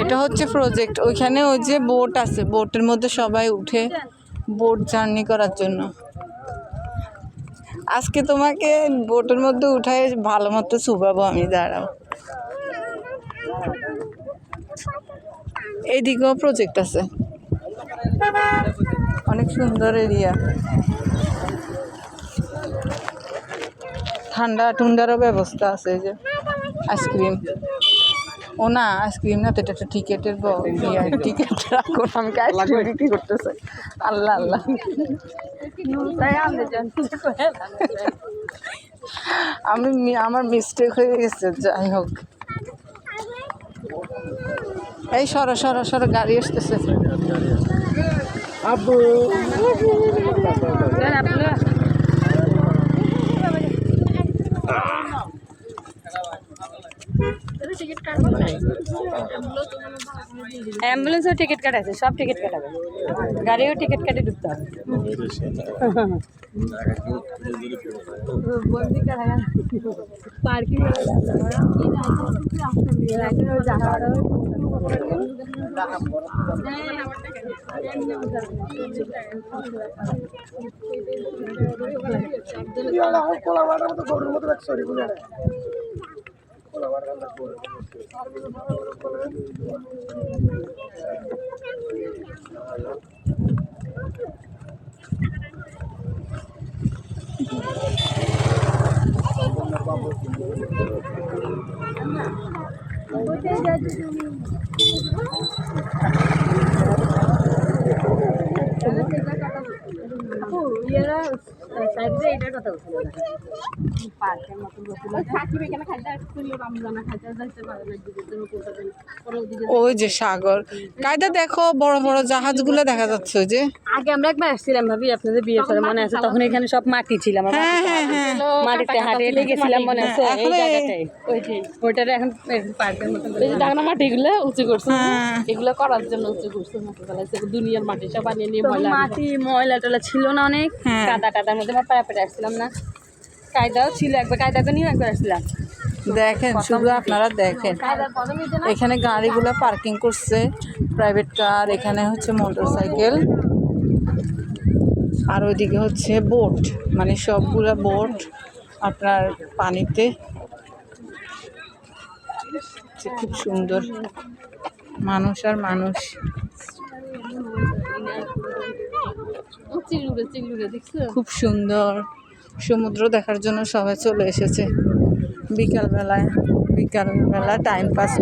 এটা হচ্ছে প্রজেক্ট। ওইখানে ওই যে বোট আছে, বোটের মধ্যে সবাই উঠে বোট জার্নি করার জন্য। আজকে তোমাকে বোটের মধ্যে উঠায় ভালো মতো শুবাবো আমি, দাঁড়াও। এইদিকেও প্রজেক্ট আছে, অনেক সুন্দর এরিয়া। ঠান্ডা টুন্ডারও ব্যবস্থা আছে, এই যে আইসক্রিম। ও না, আইসক্রিম না তো, এটা একটা টিকেটের টিকেট রাখুন, আমি আইসক্রিম বিক্রি করতেছে। আল্লাহ আল্লাহ, আমার মিস্টেক হয়ে গেছে। যাই হোক, এই সরো সরো সরো, গাড়ি আসতেছে। আব্বু অ্যাম্বুলেন্সও টিকিট কাটাছে, সব টিকিট কাটাবে, গাড়িও টিকিট কাটে ঢুকতে হবে। পার্কিং এটার কথা বলছিল, পার্কের মতন ওই যে সাগর কায়দা দেখো, বড় বড় জাহাজগুলো দেখা যাচ্ছে। ওই যে আগে আমরা একবার আসছিলাম ভাবি, আপনাদের বিয়ের পরে মনে আছে, তখন এখানে সব মাটি ছিল, মাটিতে হাঁটে হেঁটে গেছিলাম, মনে আছে এই জায়গাটাই। ওইটার এখন পার্কের মতন মাটিগুলো উঁচু করছে, এগুলো করার জন্য উঁচু করছে। দুনিয়ার মাটি সব আনিয়ে নিয়ে মাটি ময়লা টলা ছিল না, অনেক কাদা টাদার মধ্যে আমরা পায়ে পেটে আসছিলাম না। কায়দাও ছিল একবার, কায়দাকে নিয়ে একবার আসছিলাম। দেখেন শুধু আপনারা দেখেন, এখানে গাড়িগুলো পার্কিং করছে, প্রাইভেট কার, এখানে হচ্ছে মোটর সাইকেল, আর ওইদিকে হচ্ছে বোট, মানে সবগুলা বোট আপনার পানিতে। খুব সুন্দর, মানুষ আর মানুষ। খুব সুন্দর সমুদ্র দেখার জন্য সবাই চলে এসেছে বিকালবেলা টাইম পাস